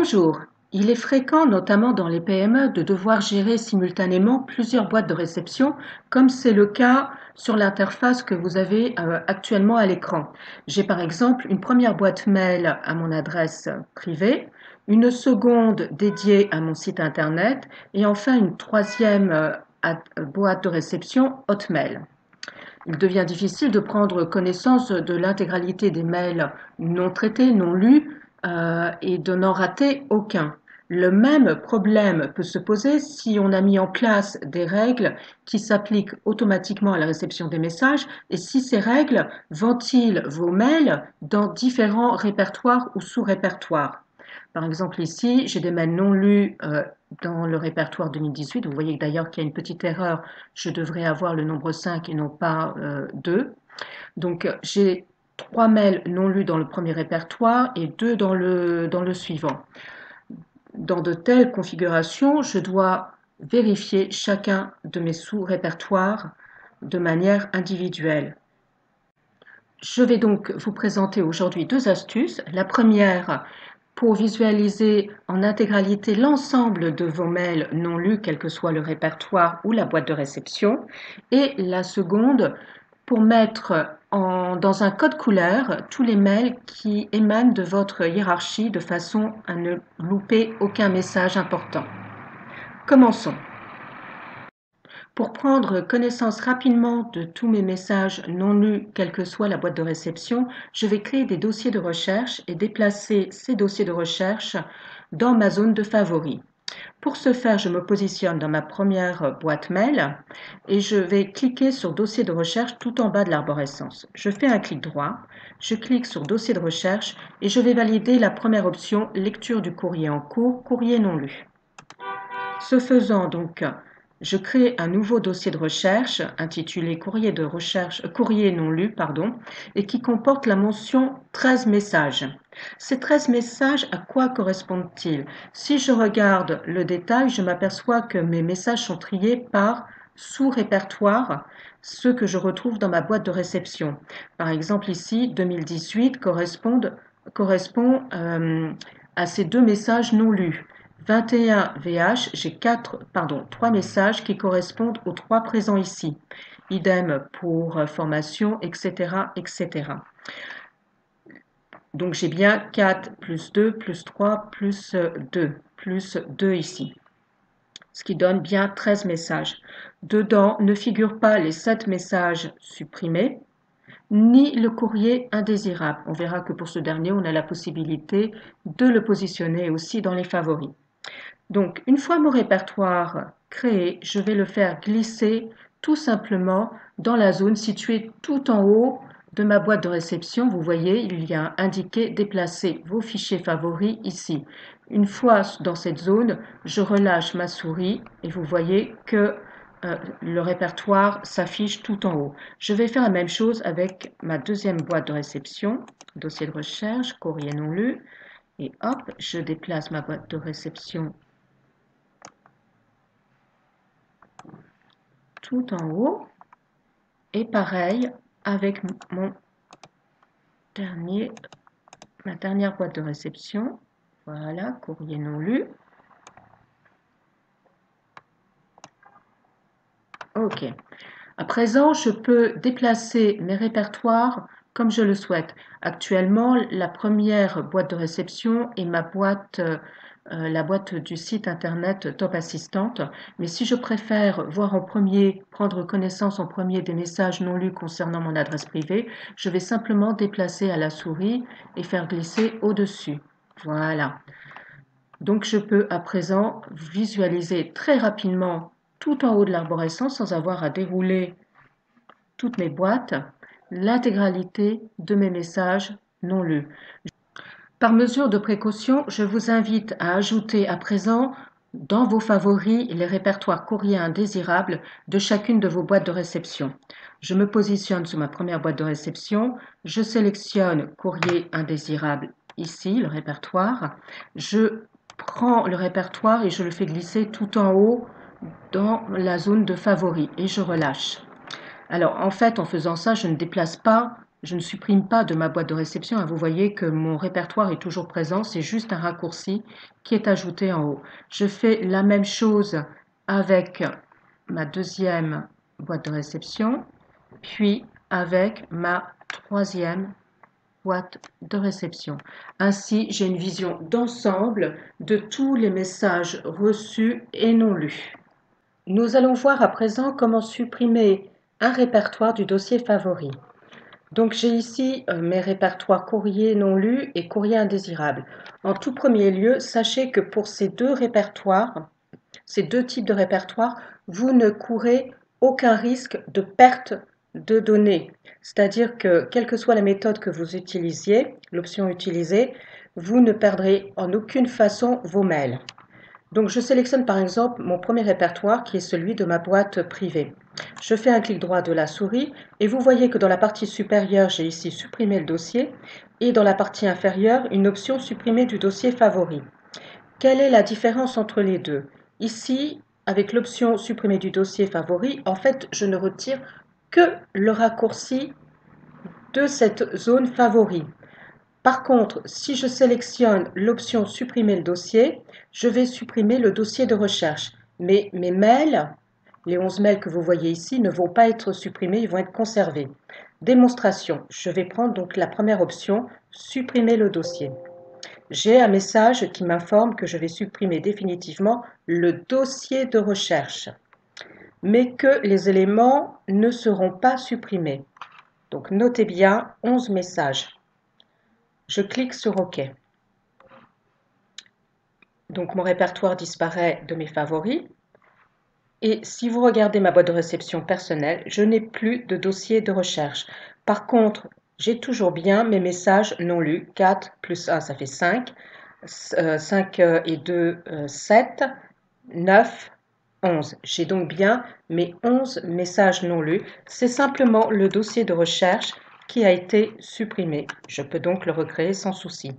Bonjour, il est fréquent, notamment dans les PME, de devoir gérer simultanément plusieurs boîtes de réception, comme c'est le cas sur l'interface que vous avez actuellement à l'écran. J'ai par exemple une première boîte mail à mon adresse privée, une seconde dédiée à mon site internet et enfin une troisième boîte de réception Hotmail. Il devient difficile de prendre connaissance de l'intégralité des mails non traités, non lus, et de n'en rater aucun. Le même problème peut se poser si on a mis en place des règles qui s'appliquent automatiquement à la réception des messages et si ces règles ventilent vos mails dans différents répertoires ou sous-répertoires. Par exemple ici, j'ai des mails non lus dans le répertoire 2018. Vous voyez d'ailleurs qu'il y a une petite erreur. Je devrais avoir le nombre 5 et non pas 2. Donc j'ai 3 mails non lus dans le premier répertoire et 2 dans le suivant. Dans de telles configurations, je dois vérifier chacun de mes sous-répertoires de manière individuelle. Je vais donc vous présenter aujourd'hui deux astuces. La première, pour visualiser en intégralité l'ensemble de vos mails non lus, quel que soit le répertoire ou la boîte de réception. Et la seconde, pour mettre dans un code couleur tous les mails qui émanent de votre hiérarchie de façon à ne louper aucun message important. Commençons. Pour prendre connaissance rapidement de tous mes messages non lus, quelle que soit la boîte de réception, je vais créer des dossiers de recherche et déplacer ces dossiers de recherche dans ma zone de favoris. Pour ce faire, je me positionne dans ma première boîte mail et je vais cliquer sur dossier de recherche tout en bas de l'arborescence. Je fais un clic droit, je clique sur dossier de recherche et je vais valider la première option, lecture du courrier en cours, courrier non lu. Ce faisant, donc, je crée un nouveau dossier de recherche intitulé courrier non lu, et qui comporte la mention 13 messages. Ces 13 messages, à quoi correspondent-ils? Si je regarde le détail, je m'aperçois que mes messages sont triés par sous-répertoire, ceux que je retrouve dans ma boîte de réception. Par exemple, ici, 2018 correspond à ces deux messages non lus. 21 VH, j'ai 3 messages qui correspondent aux 3 présents ici. Idem pour formation, etc., etc. Donc j'ai bien 4 plus 2 plus 3 plus 2 ici. Ce qui donne bien 13 messages. Dedans ne figurent pas les 7 messages supprimés, ni le courrier indésirable. On verra que pour ce dernier, on a la possibilité de le positionner aussi dans les favoris. Donc, une fois mon répertoire créé, je vais le faire glisser tout simplement dans la zone située tout en haut de ma boîte de réception. Vous voyez, il y a indiqué déplacer vos fichiers favoris ici. Une fois dans cette zone, je relâche ma souris et vous voyez que le répertoire s'affiche tout en haut. Je vais faire la même chose avec ma deuxième boîte de réception, dossier de recherche, courrier non lu, et hop, je déplace ma boîte de réception tout en haut. Et pareil avec ma dernière boîte de réception. Voilà, courrier non lu. OK. À présent, je peux déplacer mes répertoires comme je le souhaite. Actuellement, la première boîte de réception est la boîte du site internet Top Assistant. Mais si je préfère voir en premier, prendre connaissance en premier des messages non lus concernant mon adresse privée, je vais simplement déplacer à la souris et faire glisser au-dessus. Voilà. Donc je peux à présent visualiser très rapidement tout en haut de l'arborescence sans avoir à dérouler toutes mes boîtes, l'intégralité de mes messages non lus. Par mesure de précaution, je vous invite à ajouter à présent dans vos favoris les répertoires courriers indésirables de chacune de vos boîtes de réception. Je me positionne sur ma première boîte de réception, je sélectionne courrier indésirable ici, le répertoire, je prends le répertoire et je le fais glisser tout en haut dans la zone de favoris et je relâche. Alors en fait, en faisant ça, je ne déplace pas je ne supprime pas de ma boîte de réception, hein. Vous voyez que mon répertoire est toujours présent, c'est juste un raccourci qui est ajouté en haut. Je fais la même chose avec ma deuxième boîte de réception, puis avec ma troisième boîte de réception. Ainsi, j'ai une vision d'ensemble de tous les messages reçus et non lus. Nous allons voir à présent comment supprimer un répertoire du dossier favori. Donc j'ai ici mes répertoires courrier non lus et courrier indésirable. En tout premier lieu, sachez que pour ces deux répertoires, ces deux types de répertoires, vous ne courez aucun risque de perte de données. C'est-à-dire que quelle que soit la méthode que vous utilisiez, l'option utilisée, vous ne perdrez en aucune façon vos mails. Donc je sélectionne par exemple mon premier répertoire qui est celui de ma boîte privée. Je fais un clic droit de la souris et vous voyez que dans la partie supérieure, j'ai ici supprimé le dossier et dans la partie inférieure, une option supprimer du dossier favori. Quelle est la différence entre les deux? Ici, avec l'option supprimer du dossier favori, en fait, je ne retire que le raccourci de cette zone favori. Par contre, si je sélectionne l'option supprimer le dossier, je vais supprimer le dossier de recherche. Mais mes mails, les 11 mails que vous voyez ici, ne vont pas être supprimés, ils vont être conservés. Démonstration, je vais prendre donc la première option, supprimer le dossier. J'ai un message qui m'informe que je vais supprimer définitivement le dossier de recherche, mais que les éléments ne seront pas supprimés. Donc notez bien 11 messages. Je clique sur OK. Donc mon répertoire disparaît de mes favoris. Et si vous regardez ma boîte de réception personnelle, je n'ai plus de dossier de recherche. Par contre, j'ai toujours bien mes messages non lus. 4 plus 1, ça fait 5. 5 et 2, 7. 9, 11. J'ai donc bien mes 11 messages non lus. C'est simplement le dossier de recherche qui a été supprimé. Je peux donc le recréer sans souci.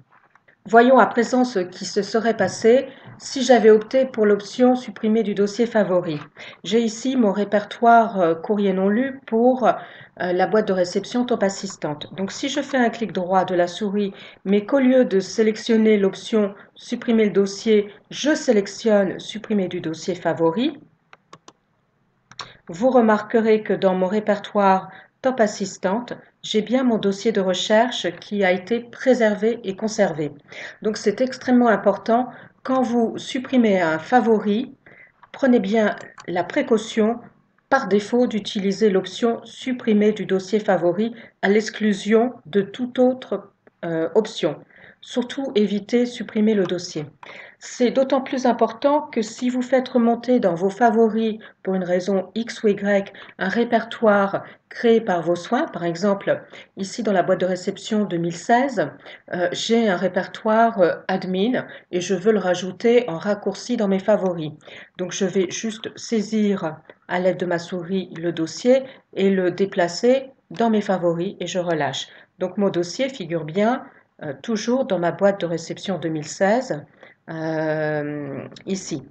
Voyons à présent ce qui se serait passé si j'avais opté pour l'option supprimer du dossier favori. J'ai ici mon répertoire courrier non lu pour la boîte de réception Top Assistante. Donc si je fais un clic droit de la souris, mais qu'au lieu de sélectionner l'option supprimer le dossier, je sélectionne supprimer du dossier favori, vous remarquerez que dans mon répertoire Top Assistante, j'ai bien mon dossier de recherche qui a été préservé et conservé. Donc c'est extrêmement important, quand vous supprimez un favori, prenez bien la précaution par défaut d'utiliser l'option supprimer du dossier favori à l'exclusion de toute autre option. Surtout évitez supprimer le dossier. C'est d'autant plus important que si vous faites remonter dans vos favoris pour une raison X ou Y un répertoire créé par vos soins, par exemple ici dans la boîte de réception 2016, j'ai un répertoire admin et je veux le rajouter en raccourci dans mes favoris. Donc je vais juste saisir à l'aide de ma souris le dossier et le déplacer dans mes favoris et je relâche. Donc mon dossier figure bien toujours dans ma boîte de réception 2016 ici.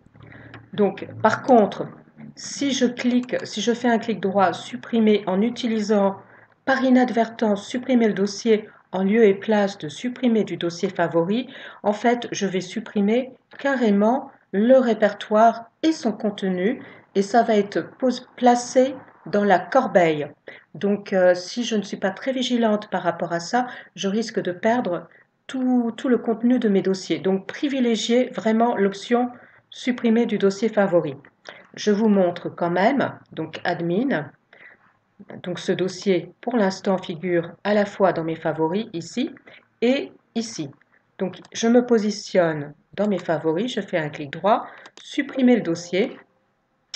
Donc par contre, si je fais un clic droit supprimer en utilisant par inadvertance supprimer le dossier en lieu et place de supprimer du dossier favori, en fait je vais supprimer carrément le répertoire et son contenu et ça va être placé dans la corbeille. Donc si je ne suis pas très vigilante par rapport à ça, je risque de perdre tout le contenu de mes dossiers. Donc privilégiez vraiment l'option supprimer du dossier favori. Je vous montre quand même, donc admin, donc ce dossier pour l'instant figure à la fois dans mes favoris ici et ici. Donc je me positionne dans mes favoris, je fais un clic droit, supprimer le dossier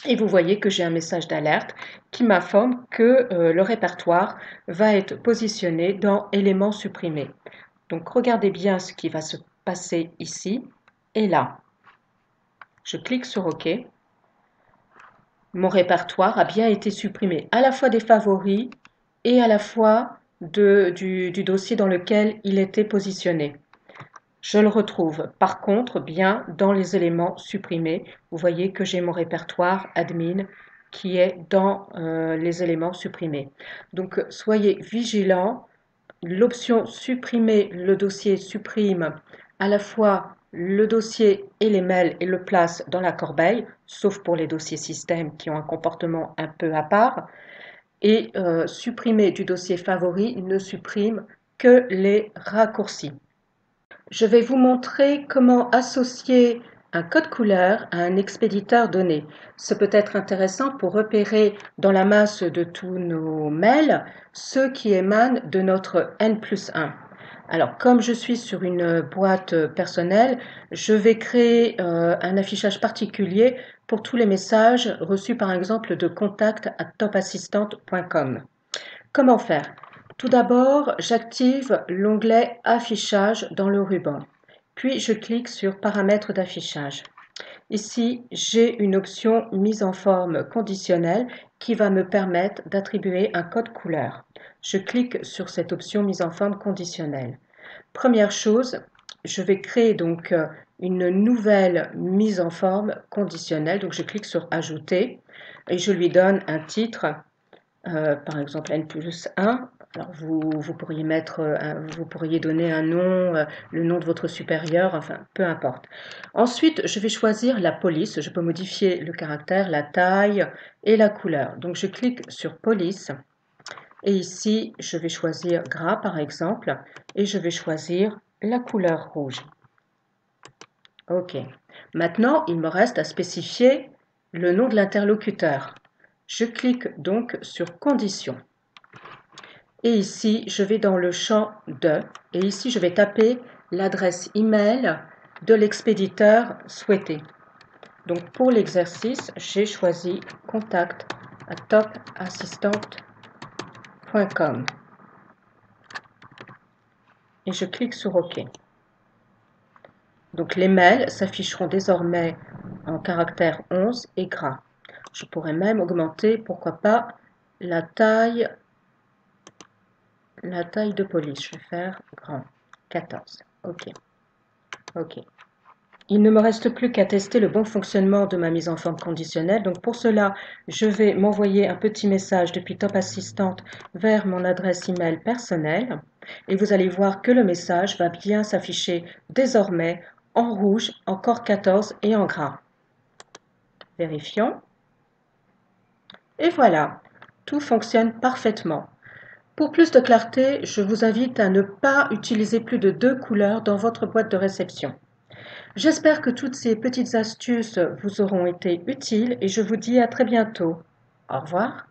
et vous voyez que j'ai un message d'alerte qui m'informe que le répertoire va être positionné dans éléments supprimés. Donc regardez bien ce qui va se passer ici et là. Je clique sur OK. Mon répertoire a bien été supprimé à la fois des favoris et à la fois du dossier dans lequel il était positionné. Je le retrouve par contre bien dans les éléments supprimés. Vous voyez que j'ai mon répertoire admin qui est dans les éléments supprimés. Donc soyez vigilants l'option supprimer le dossier supprime à la fois le dossier et les mails et le place dans la corbeille, sauf pour les dossiers système qui ont un comportement un peu à part. Et supprimer du dossier favori ne supprime que les raccourcis. Je vais vous montrer comment associer un code couleur à un expéditeur donné. Ce peut être intéressant pour repérer dans la masse de tous nos mails ceux qui émanent de notre N+1. Alors, comme je suis sur une boîte personnelle, je vais créer un affichage particulier pour tous les messages reçus par exemple de contact@topassistante.com. Comment faire? Tout d'abord, j'active l'onglet Affichage dans le ruban. Puis, je clique sur Paramètres d'affichage. Ici, j'ai une option Mise en forme conditionnelle qui va me permettre d'attribuer un code couleur. Je clique sur cette option Mise en forme conditionnelle. Première chose, je vais créer donc une nouvelle mise en forme conditionnelle. Donc, je clique sur Ajouter et je lui donne un titre. Par exemple N+1, alors vous pourriez vous pourriez donner un nom, le nom de votre supérieur, enfin peu importe. Ensuite, je vais choisir la police, je peux modifier le caractère, la taille et la couleur. Donc je clique sur police et ici je vais choisir gras par exemple et je vais choisir la couleur rouge. Ok, maintenant il me reste à spécifier le nom de l'interlocuteur. Je clique donc sur Conditions. Et ici, je vais dans le champ de, et ici, je vais taper l'adresse email de l'expéditeur souhaité. Donc, pour l'exercice, j'ai choisi contact@topassistante.com et je clique sur OK. Donc, les mails s'afficheront désormais en caractère 11 et gras. Je pourrais même augmenter, pourquoi pas, la taille de police. Je vais faire grand, 14. OK. OK. Il ne me reste plus qu'à tester le bon fonctionnement de ma mise en forme conditionnelle. Donc pour cela, je vais m'envoyer un petit message depuis Top Assistante vers mon adresse email personnelle. Et vous allez voir que le message va bien s'afficher désormais en rouge, encore 14 et en gras. Vérifions. Et voilà, tout fonctionne parfaitement. Pour plus de clarté, je vous invite à ne pas utiliser plus de 2 couleurs dans votre boîte de réception. J'espère que toutes ces petites astuces vous auront été utiles et je vous dis à très bientôt. Au revoir.